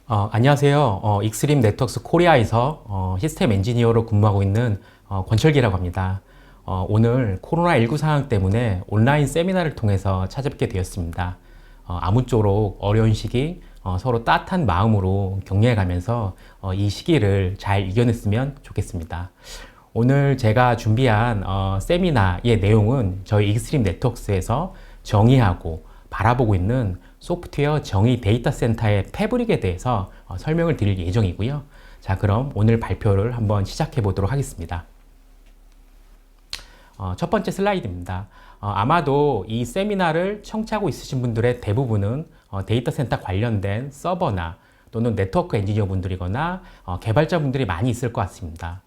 안녕하세요. 익스트림 네트워크스 코리아에서 시스템 엔지니어로 근무하고 있는 권철기라고 합니다. 오늘 코로나19 상황 때문에 온라인 세미나를 통해서 찾아뵙게 되었습니다. 아무쪼록 어려운 시기 서로 따뜻한 마음으로 격려해가면서 이 시기를 잘 이겨냈으면 좋겠습니다. 오늘 제가 준비한 세미나의 내용은 저희 익스트림 네트워크스에서 정의하고 바라보고 있는 소프트웨어 정의 데이터 센터의 패브릭에 대해서 설명을 드릴 예정이고요. 자, 그럼 오늘 발표를 한번 시작해 보도록 하겠습니다. 첫 번째 슬라이드입니다. 아마도 이 세미나를 청취하고 있으신 분들의 대부분은 데이터 센터 관련된 서버나 또는 네트워크 엔지니어 분들이거나 개발자 분들이 많이 있을 것 같습니다.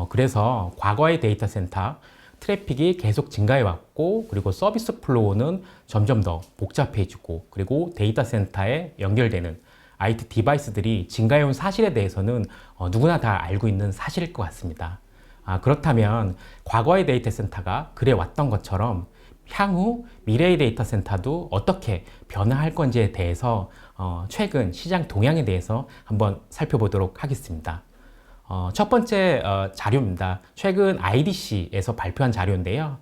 그래서 과거의 데이터 센터 트래픽이 계속 증가해 왔고, 그리고 서비스 플로우는 점점 더 복잡해지고, 그리고 데이터 센터에 연결되는 IT 디바이스들이 증가해 온 사실에 대해서는 누구나 다 알고 있는 사실일 것 같습니다. 그렇다면 과거의 데이터 센터가 그래 왔던 것처럼 향후 미래의 데이터 센터도 어떻게 변화할 건지에 대해서 최근 시장 동향에 대해서 한번 살펴보도록 하겠습니다. 첫 번째 자료입니다. 최근 IDC에서 발표한 자료인데요.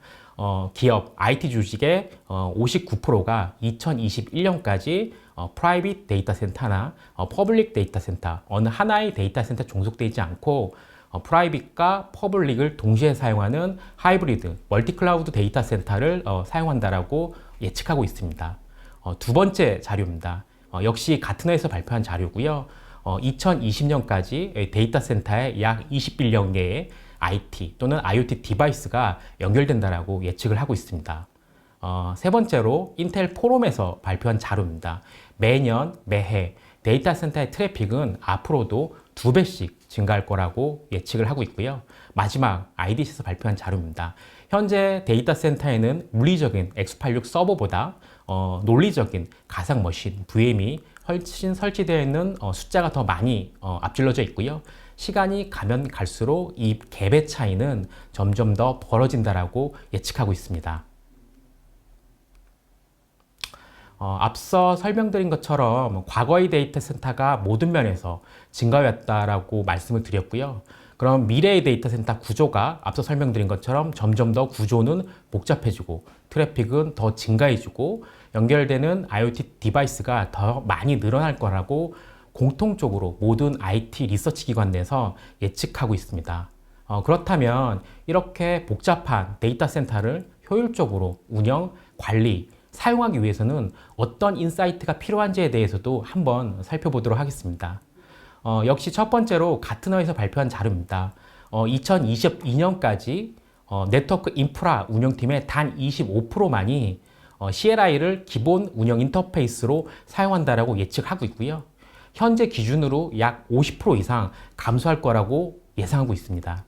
기업 IT 주식의 59%가 2021년까지 프라이빗 데이터 센터나 퍼블릭 데이터 센터, 어느 하나의 데이터 센터 종속되어 있지 않고 프라이빗과 퍼블릭을 동시에 사용하는 하이브리드, 멀티 클라우드 데이터 센터를 사용한다라고 예측하고 있습니다. 두 번째 자료입니다. 역시 같은 회에서 발표한 자료고요. 2020년까지 데이터 센터에 약 20빌리언 개의 IT 또는 IoT 디바이스가 연결된다라고 예측을 하고 있습니다. 세 번째로 인텔 포럼에서 발표한 자료입니다. 매년, 매해 데이터 센터의 트래픽은 앞으로도 2배씩 증가할 거라고 예측을 하고 있고요. 마지막 IDC에서 발표한 자료입니다. 현재 데이터 센터에는 물리적인 x86 서버보다 논리적인 가상 머신 VM이 훨씬 설치되어 있는 숫자가 더 많이 앞질러져 있고요. 시간이 가면 갈수록 이 갭의 차이는 점점 더 벌어진다라고 예측하고 있습니다. 앞서 설명드린 것처럼 과거의 데이터 센터가 모든 면에서 증가했다라고 말씀을 드렸고요. 그럼 미래의 데이터 센터 구조가 앞서 설명드린 것처럼 점점 더 구조는 복잡해지고 트래픽은 더 증가해지고 연결되는 IoT 디바이스가 더 많이 늘어날 거라고 공통적으로 모든 IT 리서치 기관 내에서 예측하고 있습니다. 그렇다면 이렇게 복잡한 데이터 센터를 효율적으로 운영, 관리, 사용하기 위해서는 어떤 인사이트가 필요한지에 대해서도 한번 살펴보도록 하겠습니다. 역시 첫 번째로 가트너에서 발표한 자료입니다. 2022년까지 네트워크 인프라 운영팀의 단 25%만이 CLI를 기본 운영 인터페이스로 사용한다라고 예측하고 있고요. 현재 기준으로 약 50% 이상 감소할 거라고 예상하고 있습니다.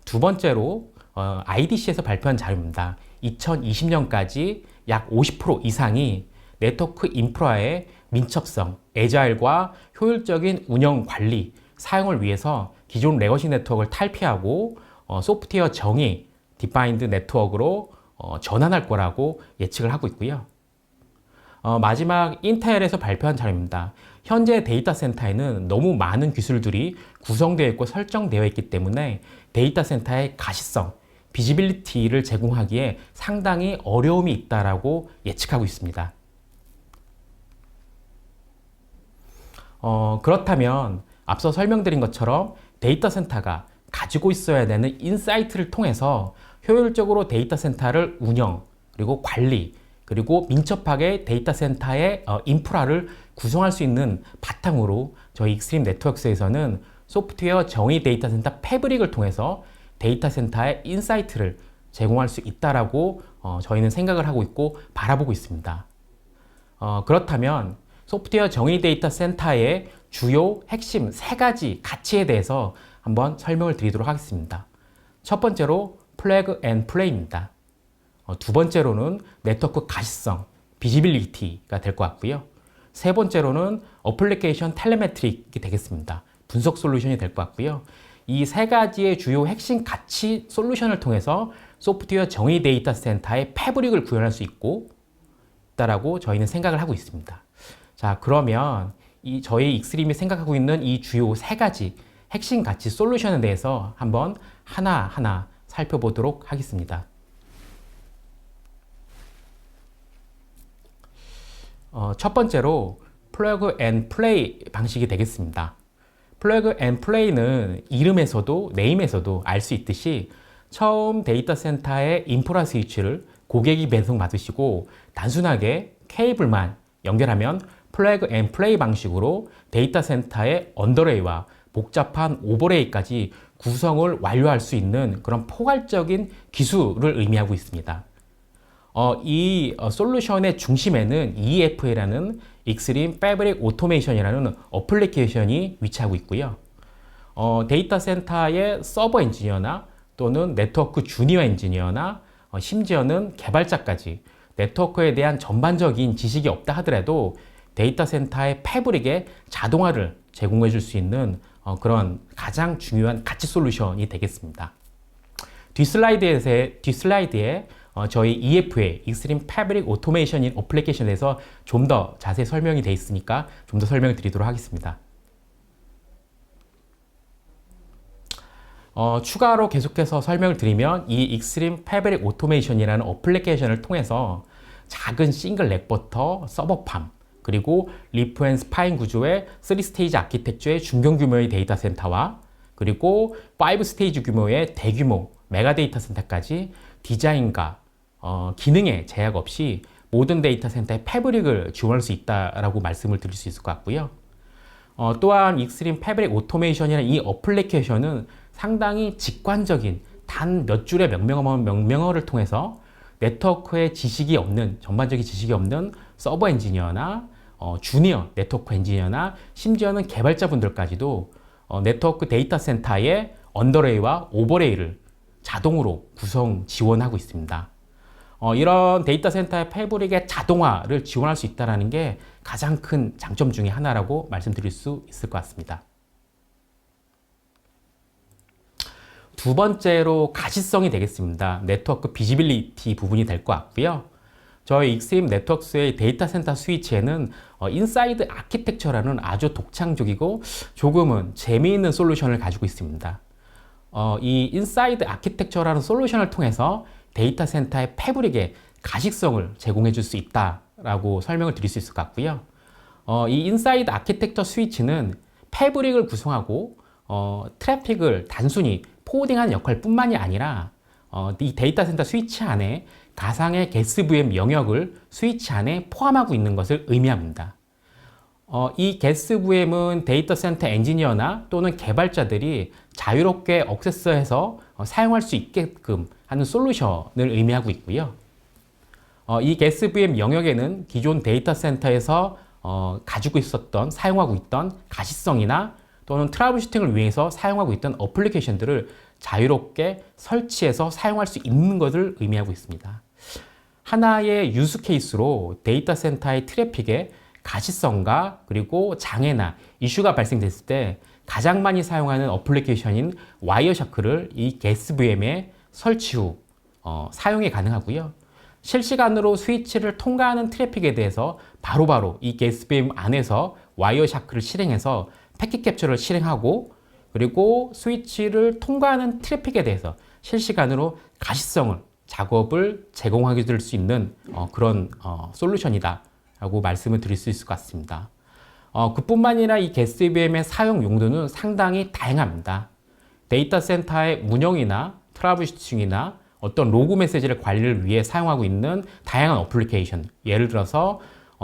두 번째로 IDC에서 발표한 자료입니다. 2020년까지 약 50% 이상이 네트워크 인프라의 민첩성, 애자일과 효율적인 운영 관리, 사용을 위해서 기존 레거시 네트워크를 탈피하고 소프트웨어 정의, 디파인드 네트워크로 전환할 거라고 예측을 하고 있고요. 마지막 인텔에서 발표한 자료입니다. 현재 데이터 센터에는 너무 많은 기술들이 구성되어 있고 설정되어 있기 때문에 데이터 센터의 가시성, 비지빌리티를 제공하기에 상당히 어려움이 있다라고 예측하고 있습니다. 그렇다면 앞서 설명드린 것처럼 데이터 센터가 가지고 있어야 되는 인사이트를 통해서 효율적으로 데이터 센터를 운영, 그리고 관리, 그리고 민첩하게 데이터 센터의 인프라를 구성할 수 있는 바탕으로 저희 익스트림 네트워크스에서는 소프트웨어 정의 데이터 센터 패브릭을 통해서 데이터 센터의 인사이트를 제공할 수 있다라고 저희는 생각을 하고 있고 바라보고 있습니다. 그렇다면 소프트웨어 정의 데이터 센터의 주요 핵심 3가지 가치에 대해서 한번 설명을 드리도록 하겠습니다. 첫 번째로 플래그 앤 플레이입니다. 두 번째로는 네트워크 가시성, 비지빌리티가 될 것 같고요. 세 번째로는 어플리케이션 텔레메트릭이 되겠습니다. 분석 솔루션이 될 것 같고요. 이 3가지의 주요 핵심 가치 솔루션을 통해서 소프트웨어 정의 데이터 센터의 패브릭을 구현할 수 있다라고 저희는 생각을 하고 있습니다. 자, 그러면 이 저희 익스트림이 생각하고 있는 이 주요 세 가지 핵심 가치 솔루션에 대해서 한번 하나하나 살펴보도록 하겠습니다. 첫 번째로 플러그 앤 플레이 방식이 되겠습니다. 플러그 앤 플레이는 이름에서도 네임에서도 알 수 있듯이 처음 데이터 센터의 인프라 스위치를 고객이 배송받으시고 단순하게 케이블만 연결하면 플러그 앤 플레이 방식으로 데이터 센터의 언더레이와 복잡한 오버레이까지 구성을 완료할 수 있는 그런 포괄적인 기술을 의미하고 있습니다. 이 솔루션의 중심에는 EFA라는 익스트림 패브릭 오토메이션이라는 어플리케이션이 위치하고 있고요. 데이터 센터의 서버 엔지니어나 또는 네트워크 주니어 엔지니어나 심지어는 개발자까지 네트워크에 대한 전반적인 지식이 없다 하더라도 데이터 센터의 패브릭의 자동화를 제공해 줄 수 있는 그런 가장 중요한 가치 솔루션이 되겠습니다. 뒷슬라이드에 저희 EFA, 익스트림 패브릭 오토메이션 어플리케이션에 대해서 좀 더 자세히 설명이 되어 있으니까 좀 더 설명을 드리도록 하겠습니다. 추가로 계속해서 설명을 드리면 이 익스트림 패브릭 오토메이션이라는 어플리케이션을 통해서 작은 싱글 렉버터 서버팜 그리고 리프 앤 스파인 구조의 3스테이지 아키텍처의 중견 규모의 데이터 센터와 그리고 5스테이지 규모의 대규모 메가 데이터 센터까지 디자인과 기능에 제약 없이 모든 데이터 센터의 패브릭을 지원할 수 있다라고 말씀을 드릴 수 있을 것 같고요. 또한 익스트림 패브릭 오토메이션이라는 이 어플리케이션은 상당히 직관적인 단 몇 줄의 명령어를 통해서 네트워크의 지식이 없는, 전반적인 지식이 없는 서버 엔지니어나 주니어 네트워크 엔지니어나 심지어는 개발자분들까지도 네트워크 데이터 센터의 언더레이와 오버레이를 자동으로 구성 지원하고 있습니다. 이런 데이터 센터의 패브릭의 자동화를 지원할 수 있다는 게 가장 큰 장점 중에 하나라고 말씀드릴 수 있을 것 같습니다. 두 번째로 가시성이 되겠습니다. 네트워크 비지빌리티 부분이 될 것 같고요. 저희 익스트림 네트워크스의 데이터 센터 스위치에는 인사이드 아키텍처라는 아주 독창적이고 조금은 재미있는 솔루션을 가지고 있습니다. 이 인사이드 아키텍처라는 솔루션을 통해서 데이터 센터의 패브릭의 가식성을 제공해 줄 수 있다라고 설명을 드릴 수 있을 것 같고요. 이 인사이드 아키텍처 스위치는 패브릭을 구성하고 트래픽을 단순히 포워딩하는 역할뿐만이 아니라 이 데이터 센터 스위치 안에 가상의 게스 VM 영역을 스위치 안에 포함하고 있는 것을 의미합니다. 이 게스 VM은 데이터 센터 엔지니어나 또는 개발자들이 자유롭게 액세스해서 사용할 수 있게끔 하는 솔루션을 의미하고 있고요. 이 게스 VM 영역에는 기존 데이터 센터에서 가지고 있었던, 사용하고 있던 가시성이나 또는 트러블 슈팅을 위해서 사용하고 있던 어플리케이션들을 자유롭게 설치해서 사용할 수 있는 것을 의미하고 있습니다. 하나의 유스 케이스로 데이터 센터의 트래픽의 가시성과 그리고 장애나 이슈가 발생됐을 때 가장 많이 사용하는 어플리케이션인 와이어샤크를 이 게스 VM에 설치 후 사용이 가능하고요. 실시간으로 스위치를 통과하는 트래픽에 대해서 바로바로 이 게스 VM 안에서 와이어샤크를 실행해서 패킷 캡처를 실행하고 그리고 스위치를 통과하는 트래픽에 대해서 실시간으로 가시성을 작업을 제공하게 될 수 있는 그런 솔루션이다 라고 말씀을 드릴 수 있을 것 같습니다. 그뿐만 아니라 이 게스 VM의 사용 용도는 상당히 다양합니다. 데이터 센터의 운영이나 트러블 슈팅이나 어떤 로그 메시지를 관리를 위해 사용하고 있는 다양한 어플리케이션, 예를 들어서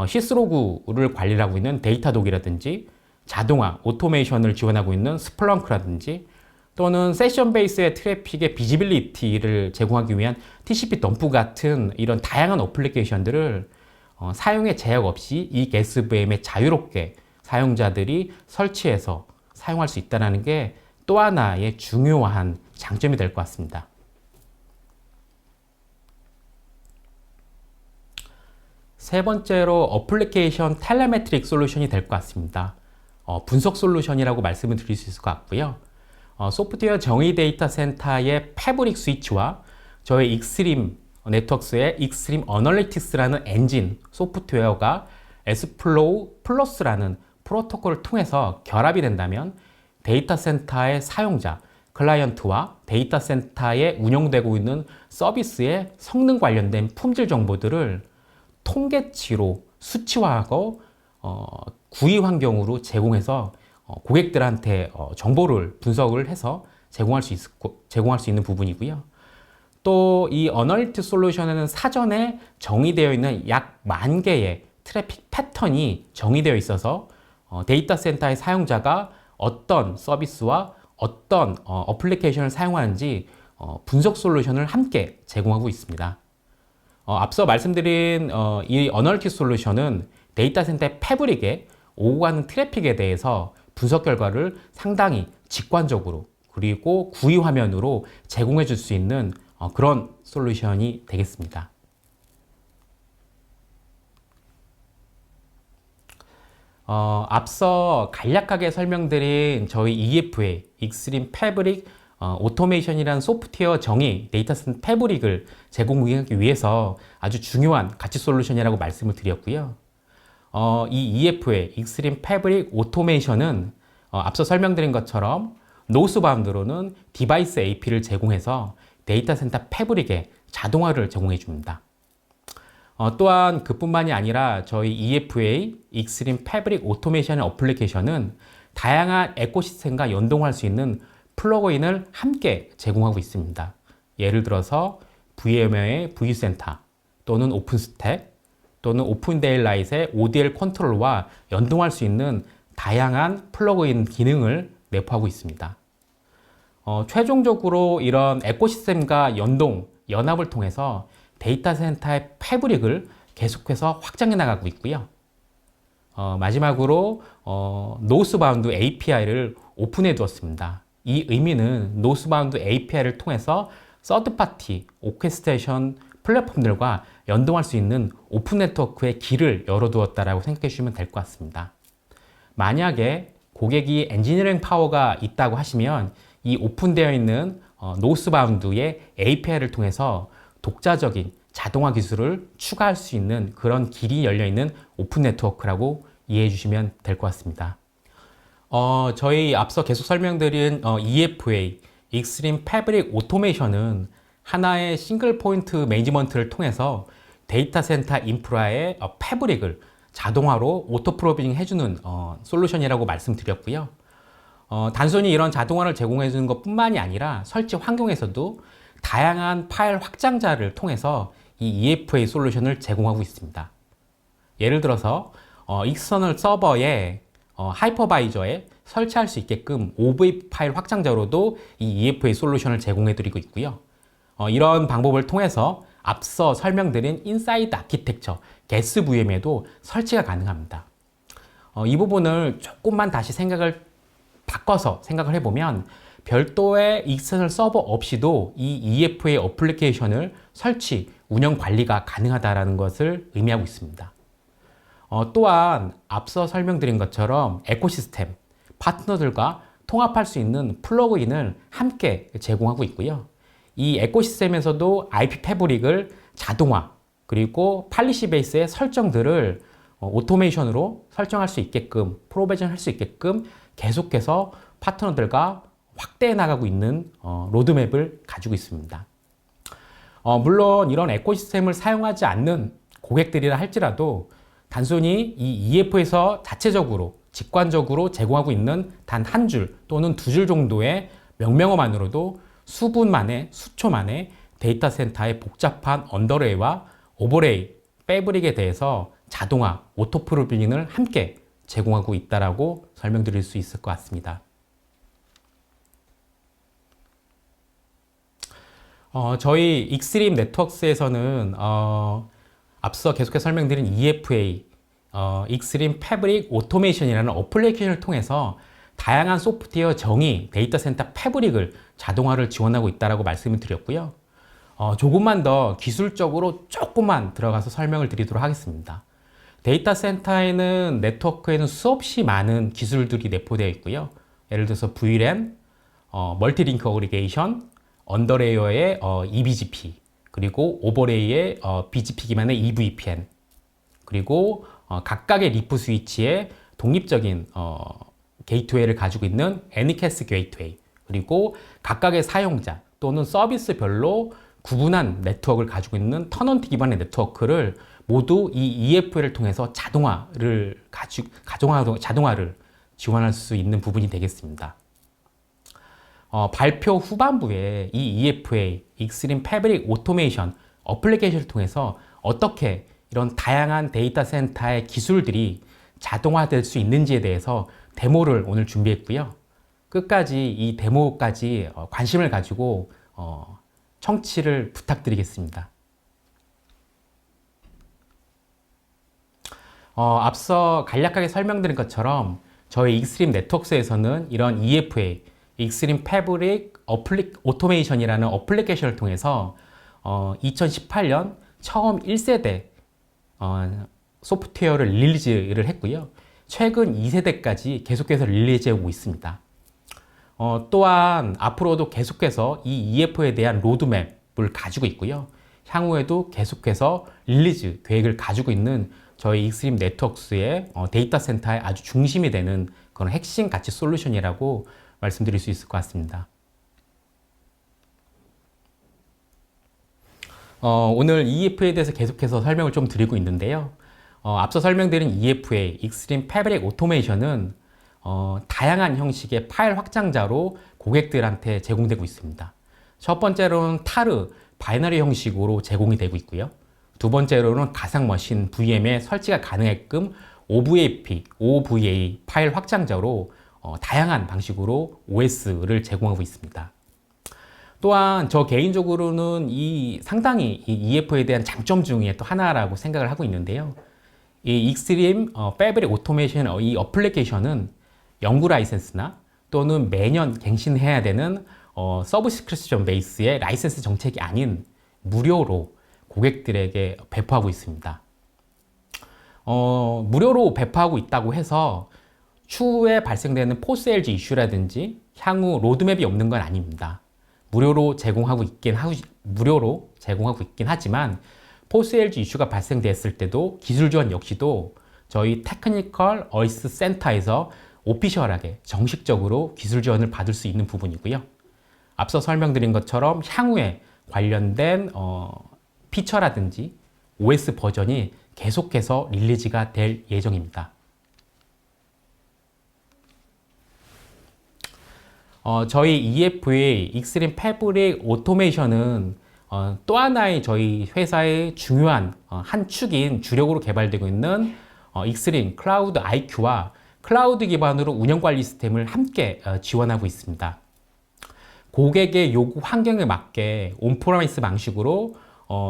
시스로그를 관리하고 있는 데이터독이라든지 자동화, 오토메이션을 지원하고 있는 스플렁크라든지 또는 세션 베이스의 트래픽의 비지빌리티를 제공하기 위한 TCP 덤프 같은 이런 다양한 어플리케이션들을 사용에 제약 없이 이 게스 VM에 자유롭게 사용자들이 설치해서 사용할 수 있다는 게 또 하나의 중요한 장점이 될 것 같습니다. 세 번째로 어플리케이션 텔레메트릭 솔루션이 될 것 같습니다. 분석 솔루션이라고 말씀을 드릴 수 있을 것 같고요. 소프트웨어 정의 데이터 센터의 패브릭 스위치와 저희 익스트림 네트워크스의 익스트림 어널리틱스라는 엔진 소프트웨어가 S플로우 플러스라는 프로토콜을 통해서 결합이 된다면 데이터 센터의 사용자, 클라이언트와 데이터 센터에 운영되고 있는 서비스의 성능 관련된 품질 정보들을 통계치로 수치화하고 구의 환경으로 제공해서 고객들한테 정보를 분석을 해서 제공할 수 있는 부분이고요. 또 이 어널리티 솔루션에는 사전에 정의되어 있는 약 10,000개의 트래픽 패턴이 정의되어 있어서 데이터 센터의 사용자가 어떤 서비스와 어떤 어플리케이션을 사용하는지 분석 솔루션을 함께 제공하고 있습니다. 앞서 말씀드린 이 어널리티 솔루션은 데이터 센터의 패브릭에 오고 가는 트래픽에 대해서 분석 결과를 상당히 직관적으로 그리고 구의 화면으로 제공해 줄 수 있는 그런 솔루션이 되겠습니다. 앞서 간략하게 설명드린 저희 EFA, 익스트림 패브릭 오토메이션이라는 소프트웨어 정의 데이터 센터 패브릭을 제공하기 위해서 아주 중요한 가치 솔루션이라고 말씀을 드렸고요. 이 EFA, 익스트림 패브릭 오토메이션은 앞서 설명드린 것처럼 노스바운드로는 디바이스 AP를 제공해서 데이터 센터 패브릭에 자동화를 제공해 줍니다. 또한 그뿐만이 아니라 저희 EFA, 익스트림 패브릭 오토메이션 어플리케이션은 다양한 에코시스템과 연동할 수 있는 플러그인을 함께 제공하고 있습니다. 예를 들어서 VMware의 vCenter 또는 오픈스택 또는 오픈데일라이트의 ODL 컨트롤과 연동할 수 있는 다양한 플러그인 기능을 내포하고 있습니다. 최종적으로 이런 에코시스템과 연합을 통해서 데이터 센터의 패브릭을 계속해서 확장해 나가고 있고요. 마지막으로 노스바운드 API를 오픈해 두었습니다. 이 의미는 노스바운드 API를 통해서 서드파티 오케스트레이션 플랫폼들과 연동할 수 있는 오픈 네트워크의 길을 열어두었다라고 생각해 주시면 될 것 같습니다. 만약에 고객이 엔지니어링 파워가 있다고 하시면 이 오픈되어 있는 노스바운드의 API를 통해서 독자적인 자동화 기술을 추가할 수 있는 그런 길이 열려있는 오픈 네트워크라고 이해해 주시면 될 것 같습니다. 저희 앞서 계속 설명드린 EFA, 익스트림 패브릭 오토메이션은 하나의 싱글 포인트 매니지먼트를 통해서 데이터 센터 인프라의 패브릭을 자동화로 오토 프로비징 해주는 솔루션이라고 말씀드렸고요. 단순히 이런 자동화를 제공해 주는 것 뿐만이 아니라 설치 환경에서도 다양한 파일 확장자를 통해서 이 EFA 솔루션을 제공하고 있습니다. 예를 들어서 익스터널 서버에 하이퍼바이저에 설치할 수 있게끔 OV 파일 확장자로도 이 EFA 솔루션을 제공해 드리고 있고요. 이런 방법을 통해서 앞서 설명드린 인사이드 아키텍처 게스 VM에도 설치가 가능합니다. 이 부분을 조금만 다시 바꿔서 생각을 해보면 별도의 익스터널 서버 없이도 이 EFA 어플리케이션을 설치, 운영 관리가 가능하다는 것을 의미하고 있습니다. 또한 앞서 설명드린 것처럼 에코시스템, 파트너들과 통합할 수 있는 플러그인을 함께 제공하고 있고요. 이 에코시스템에서도 IP 패브릭을 자동화, 그리고 팔리시 베이스의 설정들을 오토메이션으로 설정할 수 있게끔, 프로비전 할 수 있게끔 계속해서 파트너들과 확대해 나가고 있는 로드맵을 가지고 있습니다. 물론 이런 에코시스템을 사용하지 않는 고객들이라 할지라도 단순히 이 EF에서 자체적으로 직관적으로 제공하고 있는 단 한 줄 또는 두 줄 정도의 명령어만으로도 수분 만에 수초 만에 데이터 센터의 복잡한 언더레이와 오버레이, 패브릭에 대해서 자동화, 오토 프로비징을 함께 제공하고 있다라고 설명드릴 수 있을 것 같습니다. 저희 익스트림 네트워크스에서는 앞서 계속해서 설명드린 EFA, 익스트림 패브릭 오토메이션이라는 어플리케이션을 통해서 다양한 소프트웨어 정의 데이터 센터 패브릭을 자동화를 지원하고 있다고 말씀을 드렸고요. 조금만 더 기술적으로 조금만 들어가서 설명을 드리도록 하겠습니다. 데이터 센터에는 네트워크에는 수없이 많은 기술들이 내포되어 있고요. 예를 들어서 VLAN, 멀티링크 어그리게이션, 언더레이어의 eBGP, 그리고 오버레이의 BGP 기반의 EVPN, 그리고 각각의 리프 스위치의 독립적인 게이트웨이를 가지고 있는 애니캐스 게이트웨이, 그리고 각각의 사용자 또는 서비스별로 구분한 네트워크를 가지고 있는 터넌트 기반의 네트워크를 모두 이 EFA를 통해서 자동화를 지원할 수 있는 부분이 되겠습니다. 발표 후반부에 이 EFA, 익스트림 패브릭 오토메이션 어플리케이션을 통해서 어떻게 이런 다양한 데이터 센터의 기술들이 자동화될 수 있는지에 대해서 데모를 오늘 준비했고요. 끝까지 이 데모까지 관심을 가지고 청취를 부탁드리겠습니다. 앞서 간략하게 설명드린 것처럼 저희 익스트림 네트워크스에서는 이런 EFA, 익스트림 패브릭 오토메이션이라는 어플리케이션을 통해서 2018년 처음 1세대 소프트웨어를 릴리즈를 했고요. 최근 2세대까지 계속해서 릴리즈하고 있습니다. 또한 앞으로도 계속해서 이 EF에 대한 로드맵을 가지고 있고요. 향후에도 계속해서 릴리즈 계획을 가지고 있는 저희 익스트림 네트워크스의 데이터 센터의 아주 중심이 되는 그런 핵심 가치 솔루션이라고 말씀드릴 수 있을 것 같습니다. 오늘 EFA에 대해서 계속해서 설명을 좀 드리고 있는데요. 앞서 설명드린 EFA, 익스트림 패브릭 오토메이션은 다양한 형식의 파일 확장자로 고객들한테 제공되고 있습니다. 첫 번째로는 타르, 바이너리 형식으로 제공이 되고 있고요. 두 번째로는 가상 머신 VM에 설치가 가능하게끔 OVA 파일 확장자로 다양한 방식으로 OS를 제공하고 있습니다. 또한 저 개인적으로는 상당히 이 EF에 대한 장점 중에 또 하나라고 생각을 하고 있는데요. 이 익스트림 패브릭 오토메이션 이 어플리케이션은 연구 라이센스나 또는 매년 갱신해야 되는 서브스크립션 베이스의 라이센스 정책이 아닌 무료로 고객들에게 배포하고 있습니다. 무료로 배포하고 있다고 해서 추후에 발생되는 포스LG 이슈라든지 향후 로드맵이 없는 건 아닙니다. 무료로 제공하고 있긴 하지만 포스LG 이슈가 발생됐을 때도 기술 지원 역시도 저희 테크니컬 어시스트 센터에서 오피셜하게 정식적으로 기술 지원을 받을 수 있는 부분이고요. 앞서 설명드린 것처럼 향후에 관련된 피처라든지 OS 버전이 계속해서 릴리즈가 될 예정입니다. 저희 EFA, 익스트림 패브릭 오토메이션은 또 하나의 저희 회사의 중요한 한 축인 주력으로 개발되고 있는 익스트림 클라우드 IQ와 클라우드 기반으로 운영관리 시스템을 함께 지원하고 있습니다. 고객의 요구 환경에 맞게 온프라미스 방식으로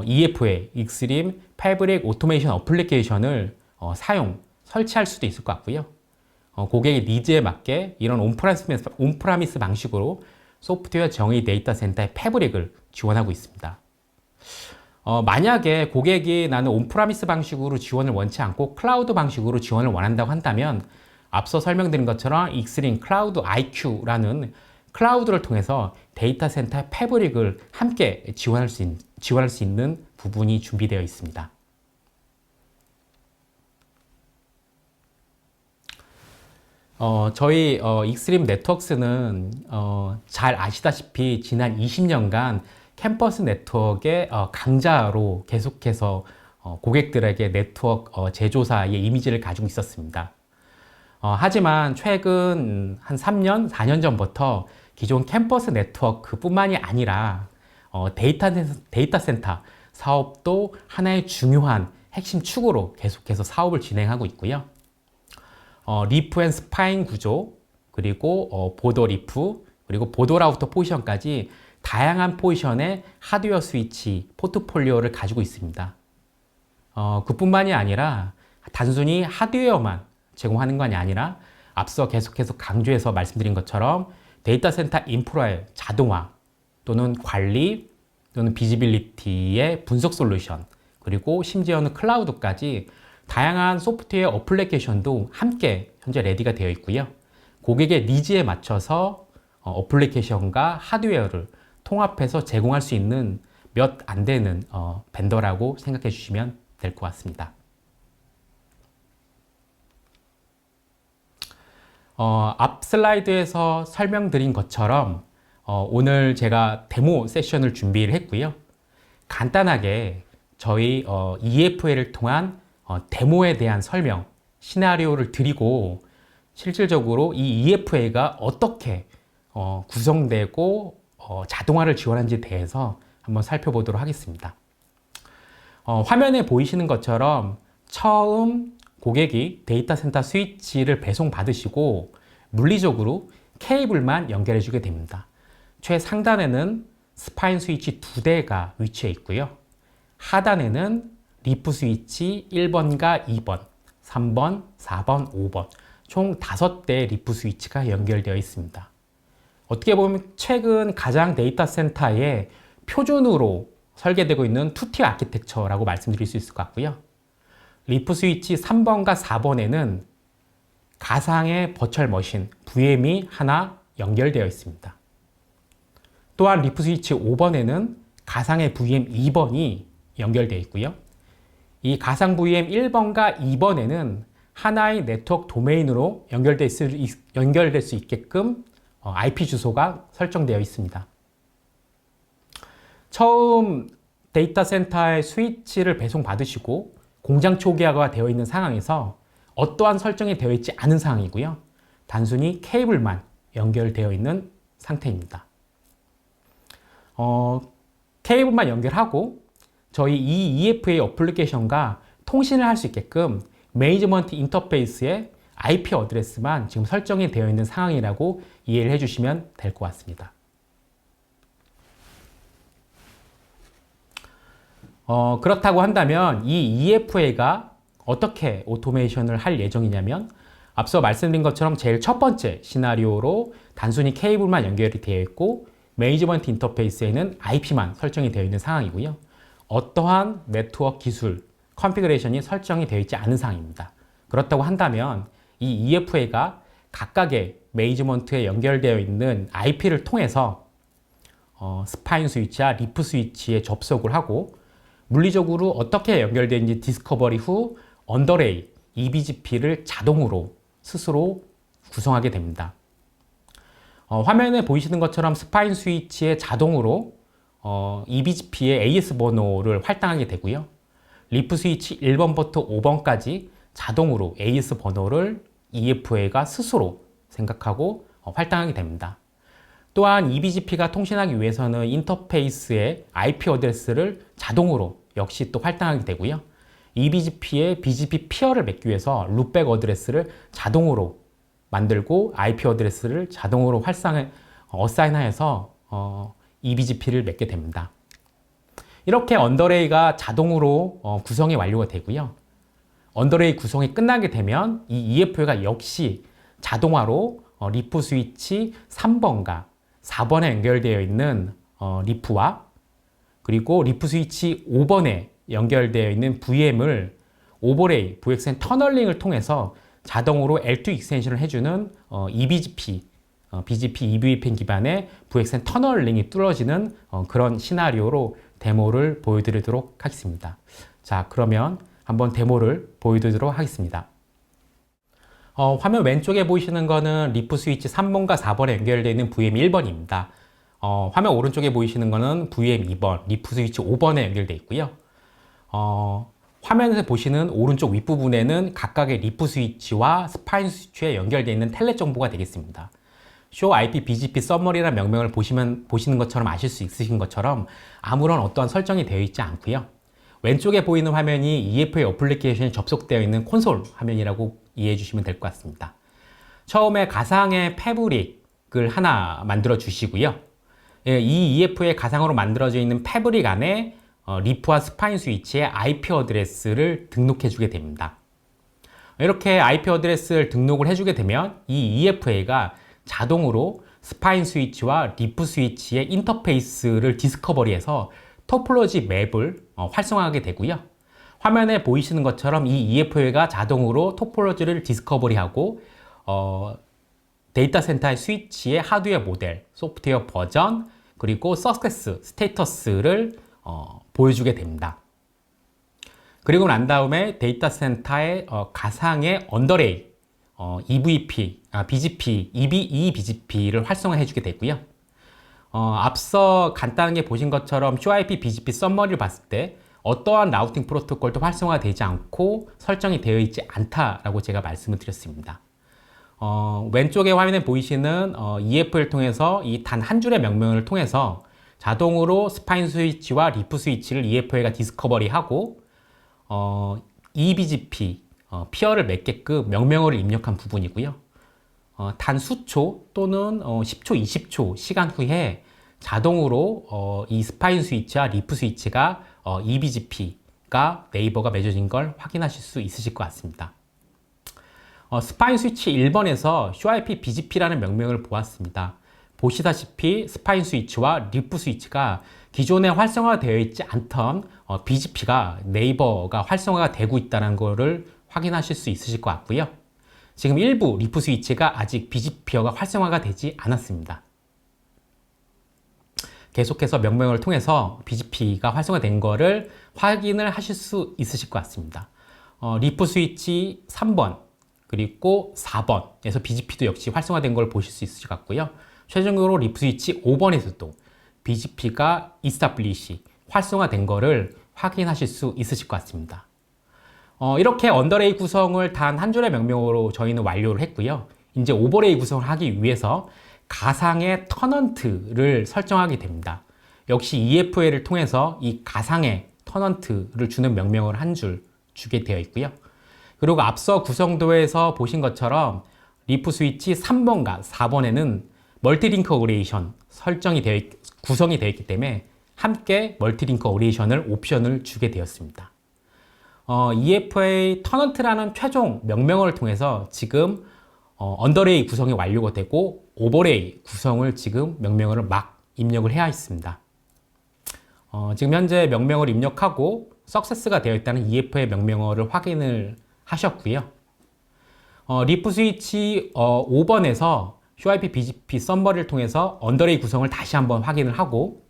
EFA, 익스트림 패브릭 오토메이션 어플리케이션을 설치할 수도 있을 것 같고요. 고객의 니즈에 맞게 이런 온프라미스 방식으로 소프트웨어 정의 데이터 센터의 패브릭을 지원하고 있습니다. 만약에 고객이 나는 온프라미스 방식으로 지원을 원치 않고 클라우드 방식으로 지원을 원한다고 한다면 앞서 설명드린 것처럼 익스트림 클라우드 IQ라는 클라우드를 통해서 데이터 센터의 패브릭을 함께 지원할 수 있는 부분이 준비되어 있습니다. 저희 익스트림 네트워크스는 잘 아시다시피 지난 20년간 캠퍼스 네트워크의 강자로 계속해서 고객들에게 네트워크 제조사의 이미지를 가지고 있었습니다. 하지만 최근 한 3년, 4년 전부터 기존 캠퍼스 네트워크뿐만이 아니라 데이터 센터 사업도 하나의 중요한 핵심 축으로 계속해서 사업을 진행하고 있고요. 리프 앤 스파인 구조, 그리고 보도 리프, 그리고 보도 라우터 포지션까지 다양한 포지션의 하드웨어 스위치 포트폴리오를 가지고 있습니다. 그뿐만이 아니라 단순히 하드웨어만 제공하는 것이 아니라 앞서 계속해서 강조해서 말씀드린 것처럼 데이터 센터 인프라의 자동화 또는 관리 또는 비지빌리티의 분석 솔루션, 그리고 심지어는 클라우드까지 다양한 소프트웨어 어플리케이션도 함께 현재 레디가 되어 있고요. 고객의 니즈에 맞춰서 어플리케이션과 하드웨어를 통합해서 제공할 수 있는 몇 안 되는 벤더라고 생각해 주시면 될 것 같습니다. 앞 슬라이드에서 설명드린 것처럼 오늘 제가 데모 세션을 준비를 했고요. 간단하게 저희 EFA를 통한 데모에 대한 설명, 시나리오를 드리고 실질적으로 이 EFA가 어떻게 구성되고 자동화를 지원하는지에 대해서 한번 살펴보도록 하겠습니다. 화면에 보이시는 것처럼 처음 고객이 데이터 센터 스위치를 배송받으시고 물리적으로 케이블만 연결해 주게 됩니다. 최상단에는 스파인 스위치 2대가 위치해 있고요. 하단에는 리프 스위치 1번과 2번, 3번, 4번, 5번 총 5대의 리프 스위치가 연결되어 있습니다. 어떻게 보면 최근 가장 데이터 센터에 표준으로 설계되고 있는 2티어 아키텍처라고 말씀드릴 수 있을 것 같고요. 리프 스위치 3번과 4번에는 가상의 버추얼 머신 VM이 하나 연결되어 있습니다. 또한 리프 스위치 5번에는 가상의 VM 2번이 연결되어 있고요. 이 가상 VM 1번과 2번에는 하나의 네트워크 도메인으로 연결될 수 있게끔 IP 주소가 설정되어 있습니다. 처음 데이터 센터의 스위치를 배송받으시고 공장 초기화가 되어 있는 상황에서 어떠한 설정이 되어 있지 않은 상황이고요. 단순히 케이블만 연결되어 있는 상태입니다. 케이블만 연결하고 저희 이 EFA 어플리케이션과 통신을 할 수 있게끔 매니지먼트 인터페이스에 IP 어드레스만 지금 설정이 되어 있는 상황이라고 이해를 해주시면 될 것 같습니다. 그렇다고 한다면 이 EFA가 어떻게 오토메이션을 할 예정이냐면 앞서 말씀드린 것처럼 제일 첫 번째 시나리오로 단순히 케이블만 연결이 되어 있고 매니지먼트 인터페이스에는 IP만 설정이 되어 있는 상황이고요. 어떠한 네트워크 기술, 컨피그레이션이 설정이 되어 있지 않은 상황입니다. 그렇다고 한다면 이 EFA가 각각의 매니지먼트에 연결되어 있는 IP를 통해서 스파인 스위치와 리프 스위치에 접속을 하고 물리적으로 어떻게 연결되는지 디스커버리 후 언더레이 EBGP를 자동으로 스스로 구성하게 됩니다. 화면에 보이시는 것처럼 스파인 스위치에 자동으로 EBGP의 AS 번호를 할당하게 되고요. 리프 스위치 1번부터 5번까지 자동으로 AS 번호를 EFA가 스스로 생각하고 할당하게 됩니다. 또한 EBGP가 통신하기 위해서는 인터페이스의 IP 어드레스를 자동으로 역시 또 할당하게 되고요. EBGP의 BGP 피어를 맺기 위해서 룩백 어드레스를 자동으로 만들고 IP 어드레스를 자동으로 어사인하여서 EBGP를 맺게 됩니다. 이렇게 언더레이가 자동으로 구성이 완료가 되고요. 언더레이 구성이 끝나게 되면 이 EFA가 역시 자동화로 리프 스위치 3번과 4번에 연결되어 있는 리프와 그리고 리프 스위치 5번에 연결되어 있는 VM을 오버레이, VXN 터널링을 통해서 자동으로 L2 익스텐션을 해주는 EBGP, BGP EVPN 기반의 VXN 터널링이 뚫어지는 그런 시나리오로 데모를 보여드리도록 하겠습니다. 자, 그러면 한번 데모를 보여드리도록 하겠습니다. 화면 왼쪽에 보이시는 거는 리프 스위치 3번과 4번에 연결되어 있는 VM 1번입니다. 화면 오른쪽에 보이시는 거는 VM 2번, 리프 스위치 5번에 연결되어 있고요. 화면에서 보시는 오른쪽 윗부분에는 각각의 리프 스위치와 스파인 스위치에 연결되어 있는 텔넷 정보가 되겠습니다. Show IP BGP Summary라는 명령을 보시는 것처럼 아실 수 있으신 것처럼 아무런 어떠한 설정이 되어 있지 않고요. 왼쪽에 보이는 화면이 EFA 어플리케이션이 접속되어 있는 콘솔 화면이라고 이해해 주시면 될 것 같습니다. 처음에 가상의 패브릭을 하나 만들어 주시고요. 이 EFA 가상으로 만들어져 있는 패브릭 안에 리프와 스파인 스위치의 IP 어드레스를 등록해 주게 됩니다. 이렇게 IP 어드레스를 등록을 해주게 되면 이 EFA가 자동으로 스파인 스위치와 리프 스위치의 인터페이스를 디스커버리해서 토폴로지 맵을 활성화하게 되고요. 화면에 보이시는 것처럼 이 EFA가 자동으로 토폴로지를 디스커버리하고 데이터 센터의 스위치의 하드웨어 모델, 소프트웨어 버전, 그리고 서스케스, 스테이터스를 보여주게 됩니다. 그리고 난 다음에 데이터 센터의 가상의 언더레이, EVP, BGP, 이 BGP를 활성화해 주게 되고요. 앞서 간단하게 보신 것처럼 QIP BGP 썸머리를 봤을 때 어떠한 라우팅 프로토콜도 활성화되지 않고 설정이 되어 있지 않다라고 제가 말씀을 드렸습니다. 왼쪽에 화면에 보이시는 EF를 통해서 이 단 한 줄의 명령을 통해서 자동으로 스파인 스위치와 리프 스위치를 EFA가 디스커버리하고 eBGP 피어를 맺게끔 명령어를 입력한 부분이고요. 단 수초 또는 10초, 20초 시간 후에 자동으로 이 스파인 스위치와 리프 스위치가 eBGP가 네이버가 맺어진 걸 확인하실 수 있으실 것 같습니다. 스파인 스위치 1번에서 QIP BGP라는 명명을 보았습니다. 보시다시피 스파인 스위치와 리프 스위치가 기존에 활성화되어 있지 않던 BGP가 네이버가 활성화가 되고 있다는 것을 확인하실 수 있으실 것 같고요. 지금 일부 리프 스위치가 아직 BGP어가 활성화가 되지 않았습니다. 계속해서 명명을 통해서 BGP가 활성화된 것을 확인을 하실 수 있으실 것 같습니다. 리프 스위치 3번 그리고 4번에서 BGP도 역시 활성화된 걸 보실 수 있으실 것 같고요. 최종적으로 리프 스위치 5번에서도 BGP가 이스타블리시 활성화된 것을 확인하실 수 있으실 것 같습니다. 이렇게 언더레이 구성을 단 한 줄의 명령어로 저희는 완료를 했고요. 이제 오버레이 구성을 하기 위해서 가상의 터넌트를 설정하게 됩니다. 역시 EFA를 통해서 이 가상의 터넌트를 주는 명령어를 한 줄 주게 되어 있고요. 그리고 앞서 구성도에서 보신 것처럼 리프 스위치 3번과 4번에는 멀티링크 어그레이션 구성이 되어 있기 때문에 함께 멀티링크 어그레이션을 옵션을 주게 되었습니다. EFA 터넌트라는 최종 명령어를 통해서 지금 언더레이 구성이 완료가 되고 오버레이 구성을 지금 명령어를 막 입력을 해야 있습니다. 지금 현재 명령어를 입력하고 석세스가 되어 있다는 EFA 명령어를 확인을 하셨고요. 리프 스위치 5번에서 QIP BGP 썸머리를 통해서 언더레이 구성을 다시 한번 확인을 하고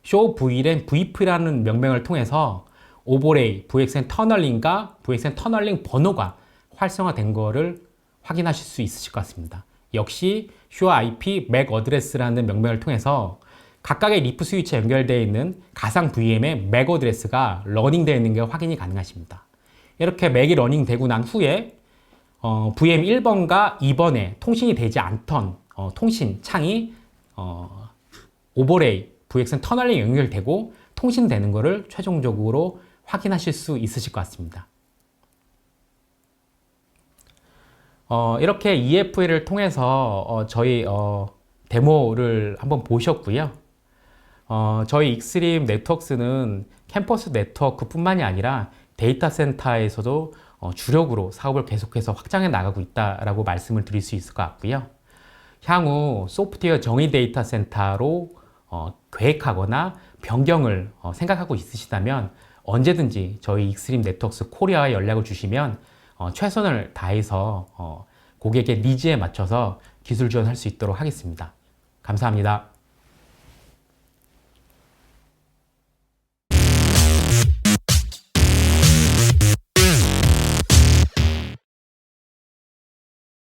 show VLAN VP라는 명령을 통해서 오버레이, VXN 터널링과 VXN 터널링 번호가 활성화된 거를 확인하실 수 있으실 것 같습니다. 역시 show IP MAC 어드레스라는 명령을 통해서 각각의 리프 스위치에 연결되어 있는 가상 VM의 MAC 어드레스가 러닝되어 있는 게 확인이 가능하십니다. 이렇게 MAC이 러닝되고 난 후에 VM 1번과 2번에 통신이 되지 않던 통신 창이 오버레이, VXN 터널링 연결되고 통신되는 것을 최종적으로 확인하실 수 있으실 것 같습니다. 이렇게 EFA를 통해서 저희 데모를 한번 보셨고요. 저희 익스트림 네트워크스는 캠퍼스 네트워크 뿐만이 아니라 데이터 센터에서도 주력으로 사업을 계속해서 확장해 나가고 있다라고 말씀을 드릴 수 있을 것 같고요. 향후 소프트웨어 정의 데이터 센터로 계획하거나 변경을 생각하고 있으시다면 언제든지 저희 익스트림 네트워크스 코리아에 연락을 주시면 최선을 다해서 고객의 니즈에 맞춰서 기술 지원할 수 있도록 하겠습니다. 감사합니다.